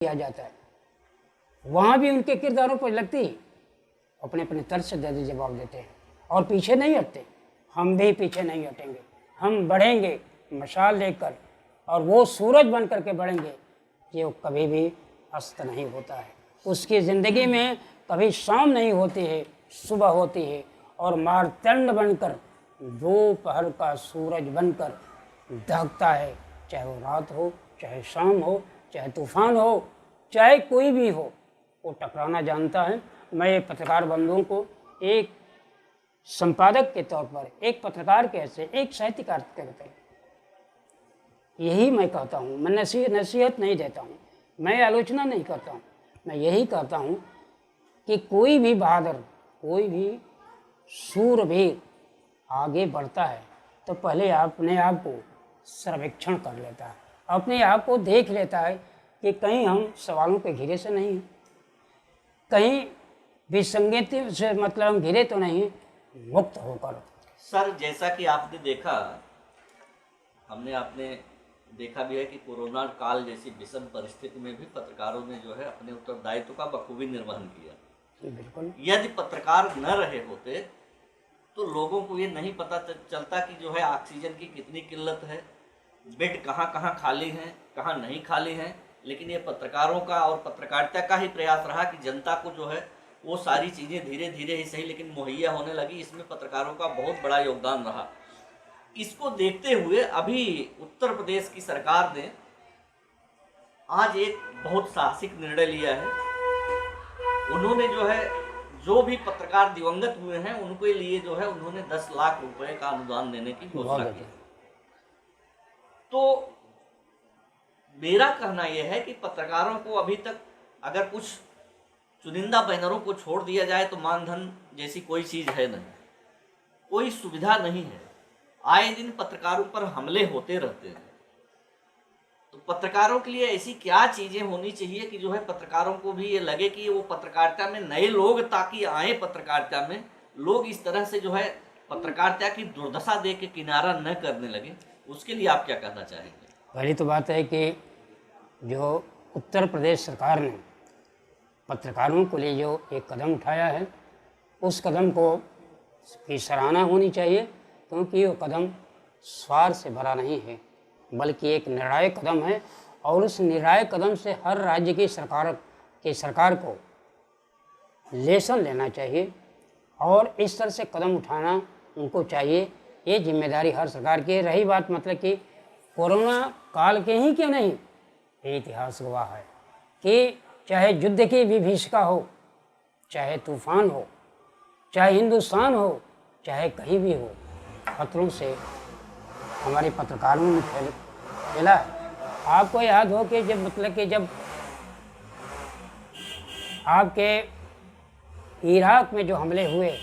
किया जाता है, वहाँ भी उनके किरदारों पर लगती अपने अपने तर्ज से दे जवाब देते हैं और पीछे नहीं हटते। हम भी पीछे नहीं हटेंगे, हम बढ़ेंगे मशाल लेकर और वो सूरज बन करके बढ़ेंगे जो कभी भी अस्त नहीं होता है। उसकी ज़िंदगी में कभी शाम नहीं होती है, सुबह होती है और मारतंड बनकर दोपहर का सूरज बनकर दहकता है, चाहे वो रात हो, चाहे शाम हो, चाहे तूफान हो, चाहे कोई भी हो, वो टकराना जानता है। मैं पत्रकार बंधुओं को एक संपादक के तौर पर, एक पत्रकार के ऐसे, एक साहित्यकार के तौर यही मैं कहता हूँ। मैं नसीहत नहीं देता हूँ, मैं आलोचना नहीं करता हूँ, मैं यही कहता हूँ कि कोई भी बहादुर, कोई भी शूरवीर आगे बढ़ता है तो पहले अपने आप को सर्वेक्षण कर लेता है, अपने आप को देख लेता है कि कहीं हम सवालों के घेरे से नहीं हैं, कहीं विसंगति से मतलब हम घिरे तो नहीं, मुक्त होकर। सर, जैसा कि आपने देखा, आपने देखा भी है कि कोरोना काल जैसी विषम परिस्थिति में भी पत्रकारों ने जो है अपने उत्तरदायित्व का बखूबी निर्वहन किया। बिल्कुल। यदि पत्रकार न रहे होते तो लोगों को ये नहीं पता चलता कि जो है ऑक्सीजन की कितनी किल्लत है, बेड कहाँ कहाँ खाली हैं, कहाँ नहीं खाली हैं। लेकिन ये पत्रकारों का और पत्रकारिता का ही प्रयास रहा कि जनता को जो है वो सारी चीज़ें धीरे धीरे ही सही लेकिन मुहैया होने लगी। इसमें पत्रकारों का बहुत बड़ा योगदान रहा। इसको देखते हुए अभी उत्तर प्रदेश की सरकार ने आज एक बहुत साहसिक निर्णय लिया है। उन्होंने जो है जो भी पत्रकार दिवंगत हुए हैं उनके लिए जो है उन्होंने 10 लाख रुपए का अनुदान देने की घोषणा की। तो मेरा कहना यह है कि पत्रकारों को अभी तक अगर कुछ चुनिंदा बैनरों को छोड़ दिया जाए तो मानधन जैसी कोई चीज़ है नहीं, कोई सुविधा नहीं है। आए दिन पत्रकारों पर हमले होते रहते हैं। तो पत्रकारों के लिए ऐसी क्या चीज़ें होनी चाहिए कि जो है पत्रकारों को भी ये लगे कि वो पत्रकारिता में नए लोग ताकि आए पत्रकारिता में, लोग इस तरह से जो है पत्रकारिता की दुर्दशा देख के किनारा न करने लगे। उसके लिए आप क्या कहना चाहेंगे? पहली तो बात है कि जो उत्तर प्रदेश सरकार ने पत्रकारों के लिए जो एक कदम उठाया है उस कदम को की सराहना होनी चाहिए, क्योंकि वो कदम स्वार्थ से भरा नहीं है बल्कि एक निर्णायक कदम है। और उस निर्णायक कदम से हर राज्य की सरकार को लेसन लेना चाहिए और इस तरह से कदम उठाना उनको चाहिए। ये जिम्मेदारी हर सरकार की। रही बात मतलब कि कोरोना काल के ही क्यों नहीं, ये इतिहास गवाह है कि चाहे युद्ध की विभीषिका हो, चाहे तूफान हो, चाहे हिंदुस्तान हो, चाहे कहीं भी हो, खतरों से हमारे पत्रकारों ने फैला। आपको याद हो कि जब मतलब कि जब आपके इराक में जो हमले हुए,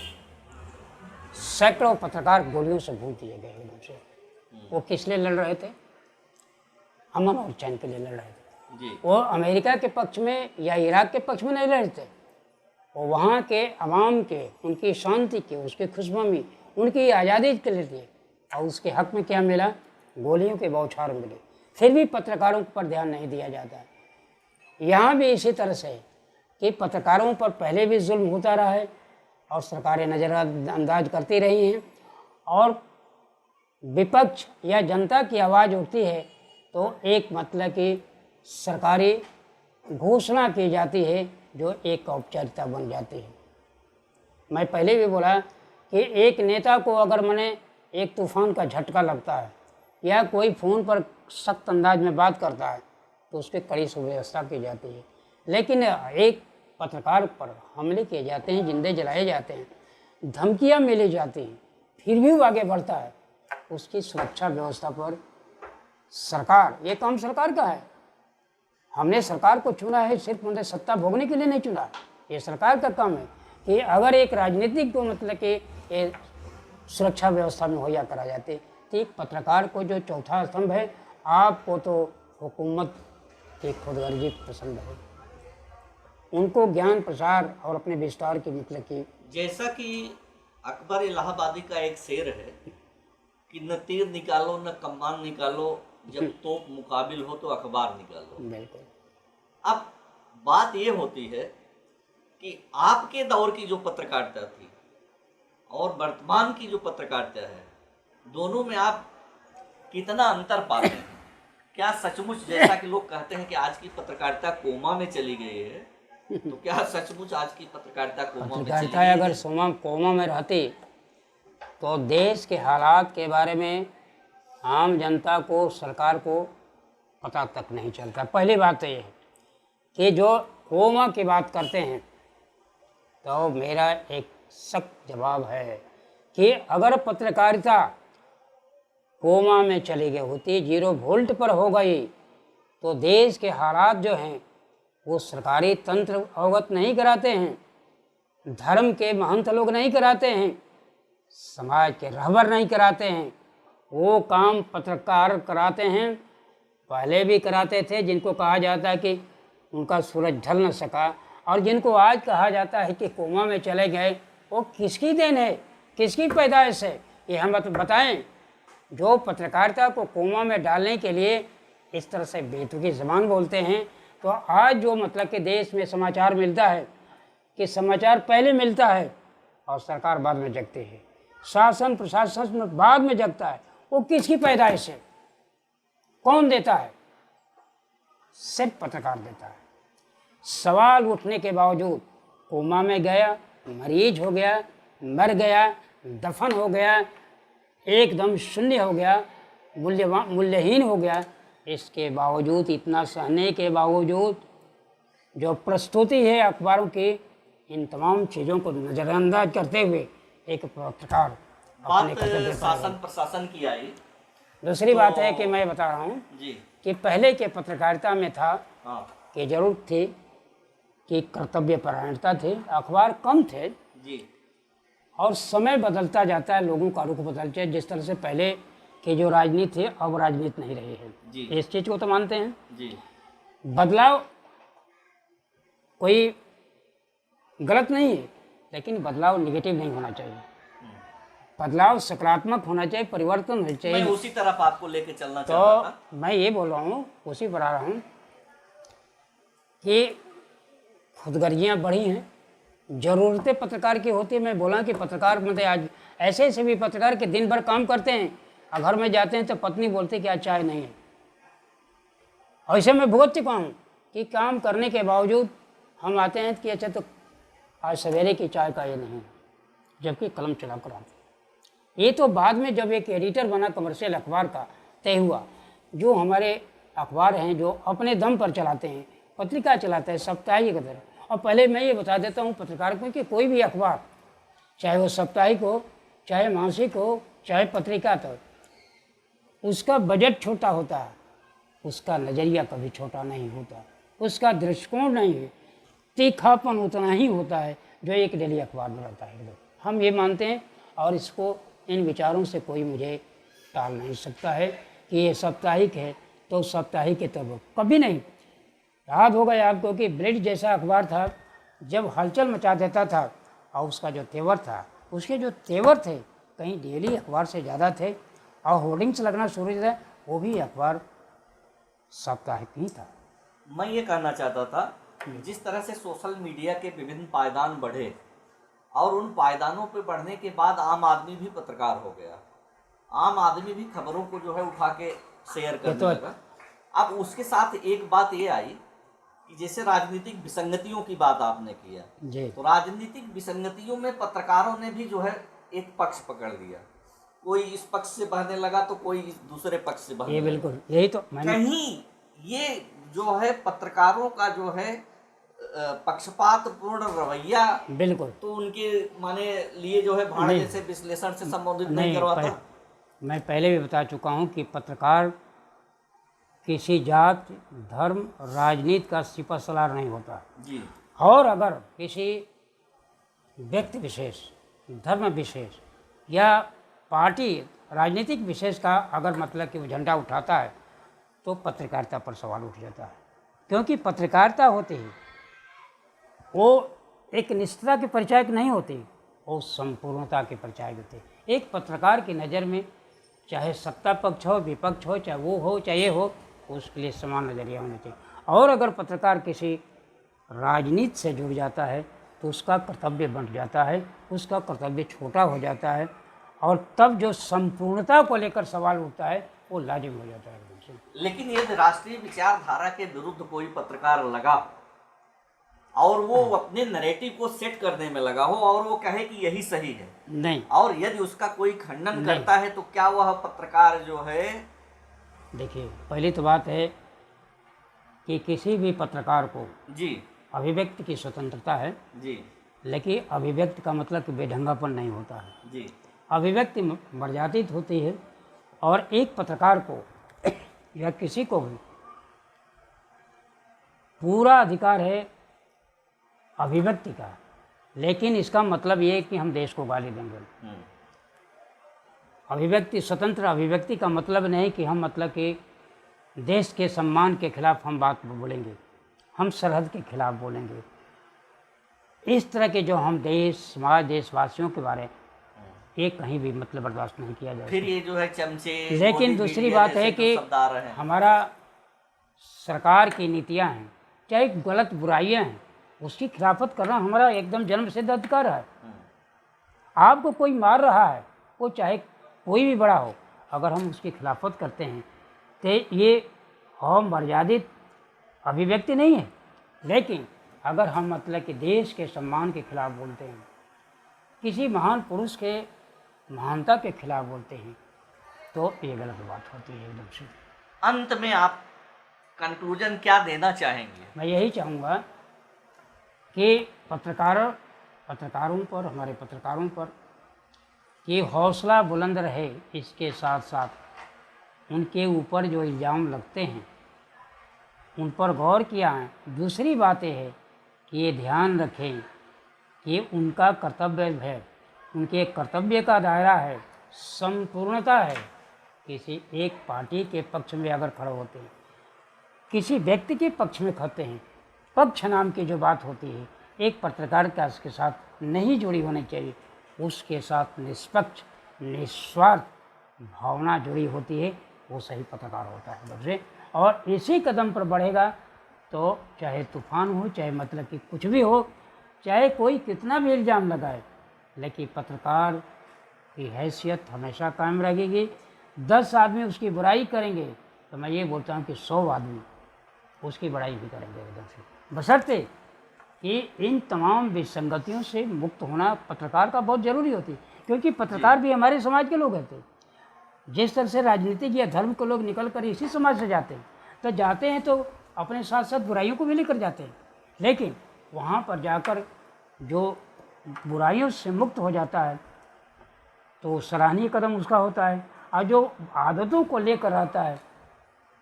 सैकड़ों पत्रकार गोलियों से भून दिए गए उनसे। वो किस लिए लड़ रहे थे? अमन और चैन के लिए लड़ रहे थे जी। वो अमेरिका के पक्ष में या इराक के पक्ष में नहीं लड़ रहे थे, वो वहाँ के अवाम के, उनकी शांति के, उसकी खुशबमी, उनकी आज़ादी के लिए थे। और उसके हक में क्या मिला? गोलियों के बौछार मिले। फिर भी पत्रकारों पर ध्यान नहीं दिया जाता है। यहाँ भी इसी तरह से कि पत्रकारों पर पहले भी जुल्म होता रहा है और सरकारें नज़रअंदाज करती रही हैं और विपक्ष या जनता की आवाज़ उठती है तो एक मतलब कि सरकारी घोषणा की जाती है जो एक औपचारिकता बन जाती है। मैं पहले भी बोला कि एक नेता को अगर मैंने एक तूफान का झटका लगता है या कोई फ़ोन पर सख्त अंदाज में बात करता है तो उस पर कड़ी सुव्यवस्था की जाती है। लेकिन एक पत्रकार पर हमले किए जाते हैं, जिंदे जलाए जाते हैं, धमकियां मिली जाती हैं, फिर भी वो आगे बढ़ता है। उसकी सुरक्षा व्यवस्था पर सरकार, ये काम सरकार का है। हमने सरकार को चुना है सिर्फ उन्हें सत्ता भोगने के लिए नहीं चुना। ये सरकार का काम है कि अगर एक राजनीतिक को मतलब कि ये सुरक्षा व्यवस्था में मुहैया करा जाते तो एक पत्रकार को जो चौथा स्तंभ है, आपको तो हुकूमत की खुदगर्जी पसंद है, उनको ज्ञान प्रसार और अपने विस्तार की मतलब की, जैसा कि अकबर इलाहाबादी का एक शेर है कि न तीर निकालो न कमान निकालो, जब तोप मुकाबिल हो तो अखबार निकालो। बिल्कुल। अब बात ये होती है कि आपके दौर की जो पत्रकारिता थी और वर्तमान की जो पत्रकारिता है, दोनों में आप कितना अंतर पाते हैं? क्या सचमुच जैसा कि लोग कहते हैं कि आज की पत्रकारिता कोमा में चली गई है, तो क्या सचमुच आज की पत्रकारिता कोमा में चली पत्रकारिता गई अगर है? कोमा में रहती तो देश के हालात के बारे में आम जनता को, सरकार को पता तक नहीं चलता। पहली बात तो ये है कि जो कोमा की बात करते हैं, तो मेरा एक सख्त जवाब है कि अगर पत्रकारिता कोमा में चली गई होती, 0 वोल्ट पर हो गई, तो देश के हालात जो हैं वो सरकारी तंत्र अवगत नहीं कराते हैं, धर्म के महंत लोग नहीं कराते हैं, समाज के रहबर नहीं कराते हैं, वो काम पत्रकार कराते हैं। पहले भी कराते थे, जिनको कहा जाता है कि उनका सूरज ढल न सका, और जिनको आज कहा जाता है कि कोमा में चले गए, वो किसकी देन है, किसकी पैदाइश है, ये हम बताएं। जो पत्रकारिता को कोमा में डालने के लिए इस तरह से बेतुकी ज़बान बोलते हैं, तो आज जो मतलब कि देश में समाचार मिलता है कि समाचार पहले मिलता है और सरकार बाद में जगती है, शासन प्रशासन बाद में जगता है, वो किसकी पैदाइश है, कौन देता है? सिर्फ पत्रकार देता है। सवाल उठने के बावजूद कोमा में गया, मरीज हो गया, मर गया, दफन हो गया, एकदम शून्य हो गया, मूल्यहीन हो गया, इसके बावजूद, इतना सहने के बावजूद जो प्रस्तुति है अखबारों की, इन तमाम चीज़ों को नज़रअंदाज करते हुए एक पत्रकार अपने कर्तव्य देता है। शासन प्रशासन की आई। दूसरी बात है कि मैं बता रहा हूँ जी कि पहले के पत्रकारिता में था हाँ कि जरूरत थी कि कर्तव्य परायणता थी, अखबार कम थे, जी और समय बदलता जाता है, लोगों का रुख बदलते हैं। जिस तरह से पहले की जो राजनीति है, अब राजनीति नहीं रही है, जी इस चीज़ को तो मानते हैं। जी बदलाव कोई गलत नहीं है, लेकिन बदलाव निगेटिव नहीं होना चाहिए, बदलाव सकारात्मक होना चाहिए, परिवर्तन होना मैं चाहिए। उसी तरफ आपको लेके चलना चाहता था। तो मैं ये बोल रहा हूँ, उसी पर आ रहा हूँ कि खुदगर्जियाँ बढ़ी हैं, ज़रूरतें पत्रकार की होती है। मैं बोला कि पत्रकार मतलब आज ऐसे ऐसे भी पत्रकार के दिन भर काम करते हैं और घर में जाते हैं तो पत्नी बोलती कि आज चाय नहीं है। ऐसे मैं भुगत चुका हूँ कि काम करने के बावजूद हम आते हैं कि अच्छा तो आज सवेरे की चाय का ये नहीं, जबकि कलम चला कर आते। ये तो बाद में जब एक एडिटर बना कमर्शियल अखबार का तय हुआ। जो हमारे अखबार हैं जो अपने दम पर चलाते हैं, पत्रिका चलाते हैं साप्ताहिक की तरह। और पहले मैं ये बता देता हूँ पत्रकार को कि कोई भी अखबार, चाहे वो साप्ताहिक हो, चाहे मासिक हो, चाहे पत्रिका, तो उसका बजट छोटा होता है, उसका नज़रिया कभी छोटा नहीं होता, उसका दृष्टिकोण नहीं है, तीखापन उतना ही होता है जो एक डेली अखबार में रहता है। हम ये मानते हैं और इसको, इन विचारों से कोई मुझे टाल नहीं सकता है कि ये साप्ताहिक है तो साप्ताहिक के तब कभी नहीं। याद होगा आपको कि ब्रिज जैसा अखबार था, जब हलचल मचा देता था, और उसका जो तेवर था, उसके जो तेवर थे कहीं डेली अखबार से ज़्यादा थे, और होर्डिंग्स लगना शुरू हुआ, वो भी अखबार साप्ताहिक ही था। मैं ये कहना चाहता था, जिस तरह से सोशल मीडिया के विभिन्न पायदान बढ़े और उन पायदानों पे बढ़ने के बाद आम आदमी भी पत्रकार हो गया, आम आदमी भी खबरों को जो है उठा के शेयर करने लगा। अब उसके साथ एक बात ये आई कि जैसे राजनीतिक विसंगतियों की बात आपने किया, तो राजनीतिक विसंगतियों में पत्रकारों ने भी जो है एक पक्ष पकड़ लिया। कोई इस पक्ष से बहने लगा तो कोई इस दूसरे पक्ष से बहने ये लगा। बिल्कुल यही तो कहीं ये जो है पत्रकारों का जो है पक्षपात पूर्ण रवैया, बिल्कुल तो उनके माने लिए जो है भाड़े जैसे विश्लेषण से संबोधित नहीं करवाता। मैं पहले भी बता चुका हूँ कि पत्रकार किसी जात, धर्म, राजनीति का सिपा सलार नहीं होता जी। और अगर किसी व्यक्ति विशेष, धर्म विशेष या पार्टी राजनीतिक विशेष का अगर मतलब कि वो झंडा उठाता है, तो पत्रकारिता पर सवाल उठ जाता है। क्योंकि पत्रकारिता होती है वो एक निष्ठता के परिचायक नहीं होती, वो संपूर्णता के परिचायक होते। एक पत्रकार की नज़र में चाहे सत्ता पक्ष हो, विपक्ष हो, चाहे वो हो, चाहे ये हो, उसके लिए समान नज़रिया होना चाहिए। और अगर पत्रकार किसी राजनीति से जुड़ जाता है तो उसका कर्तव्य बढ़ जाता है, उसका कर्तव्य छोटा हो जाता है, और तब जो संपूर्णता को लेकर सवाल उठता है वो लाजिम हो जाता है एकदम से। लेकिन यदि राष्ट्रीय विचारधारा के विरुद्ध कोई पत्रकार लगा और वो अपने नैरेटिव को सेट करने में लगा हो और वो कहे कि यही सही है, नहीं, और यदि उसका कोई खंडन करता है, तो क्या वह पत्रकार जो है? देखिए, पहली तो बात है कि किसी भी पत्रकार को जी अभिव्यक्ति की स्वतंत्रता है, जी लेकिन अभिव्यक्ति का मतलब कि बेढंगापन नहीं होता है। जी अभिव्यक्ति मर्यादित होती है, और एक पत्रकार को या किसी को भी पूरा अधिकार है अभिव्यक्ति का, लेकिन इसका मतलब ये है कि हम देश को गाली देंगे। अभिव्यक्ति, स्वतंत्र अभिव्यक्ति का मतलब नहीं कि हम मतलब कि देश के सम्मान के खिलाफ हम बात बोलेंगे, हम सरहद के खिलाफ बोलेंगे। इस तरह के जो हम देश, समाज, देशवासियों के बारे ये कहीं भी मतलब बर्दाश्त नहीं किया जाए। फिर ये जो है चमचे, लेकिन दूसरी बात है कि हमारा सरकार की नीतियां हैं, चाहे गलत बुराइयां हैं, उसकी खिलाफत करना हमारा एकदम जन्मसिद्ध अधिकार है। आपको कोई मार रहा है, वो चाहे कोई भी बड़ा हो, अगर हम उसकी खिलाफत करते हैं तो ये अमर्यादित अभिव्यक्ति नहीं है। लेकिन अगर हम मतलब कि देश के सम्मान के खिलाफ बोलते हैं, किसी महान पुरुष के महानता के खिलाफ बोलते हैं, तो ये गलत बात होती है एकदम से। अंत में आप कंक्लूजन क्या देना चाहेंगे? मैं यही चाहूँगा कि पत्रकारों पर, हमारे पत्रकारों पर कि हौसला बुलंद रहे, इसके साथ साथ उनके ऊपर जो इल्ज़ाम लगते हैं उन पर गौर किया है। दूसरी बात यह है कि ये ध्यान रखें कि उनका कर्तव्य है, उनके कर्तव्य का दायरा है, संपूर्णता है। किसी एक पार्टी के पक्ष में अगर खड़े होते हैं, किसी व्यक्ति के पक्ष में खड़े हैं, पक्ष नाम की जो बात होती है एक पत्रकार का उसके साथ नहीं जुड़ी होनी चाहिए। उसके साथ निष्पक्ष, निस्वार्थ भावना जुड़ी होती है, वो सही पत्रकार होता है सबसे। और इसी कदम पर बढ़ेगा तो चाहे तूफान हो, चाहे मतलब कि कुछ भी हो, चाहे कोई कितना भी इल्ज़ाम लगाए, लेकिन पत्रकार की हैसियत हमेशा कायम रहेगी। 10 आदमी उसकी बुराई करेंगे तो मैं ये बोलता हूँ कि 100 आदमी उसकी बड़ाई भी करेंगे एकदम से, बशर्ते कि इन तमाम विसंगतियों से मुक्त होना पत्रकार का बहुत ज़रूरी होती है। क्योंकि पत्रकार भी हमारे समाज के लोग हैं। जिस तरह से राजनीतिक या धर्म के लोग निकल कर इसी समाज से जाते हैं तो अपने साथ साथ बुराइयों को भी लेकर जाते हैं, लेकिन वहाँ पर जाकर जो बुराइयों से मुक्त हो जाता है तो सराहनीय कदम उसका होता है, और जो आदतों को लेकर आता है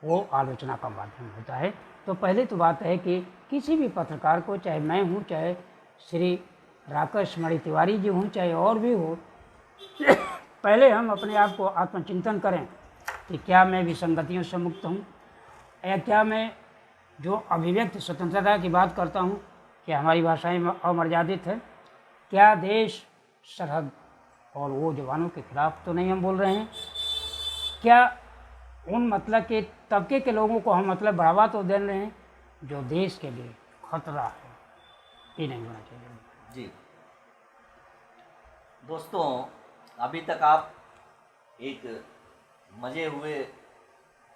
वो आलोचना का माध्यम होता है। तो पहले तो बात है कि किसी भी पत्रकार को, चाहे मैं हूँ, चाहे श्री राकेश मणि तिवारी जी हूँ, चाहे और भी हो, पहले हम अपने आप को आत्मचिंतन करें कि क्या मैं विसंगतियों से मुक्त हूँ, या क्या मैं जो अभिव्यक्ति स्वतंत्रता की बात करता हूँ क्या हमारी भाषाएं अमर्यादित है, क्या देश, सरहद और वो जवानों के खिलाफ तो नहीं हम बोल रहे हैं, क्या उन मतलब के तबके के लोगों को हम मतलब बढ़ावा तो दे रहे हैं जो देश के लिए खतरा है। ये नहीं होना चाहिए। जी दोस्तों, अभी तक आप एक मजे हुए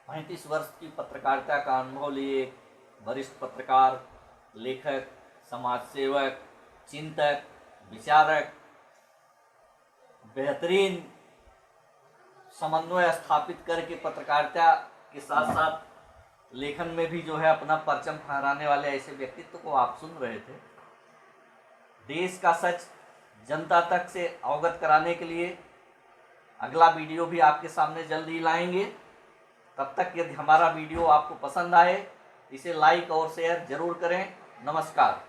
35 वर्ष की पत्रकारिता का अनुभव लिए। वरिष्ठ पत्रकार, लेखक, समाज सेवक, चिंतक, विचारक, बेहतरीन समन्वय स्थापित करके पत्रकारिता के साथ साथ लेखन में भी जो है अपना परचम फहराने वाले ऐसे व्यक्तित्व को आप सुन रहे थे। देश का सच जनता तक से अवगत कराने के लिए अगला वीडियो भी आपके सामने जल्द ही लाएंगे। तब तक यदि हमारा वीडियो आपको पसंद आए, इसे लाइक और शेयर जरूर करें। नमस्कार।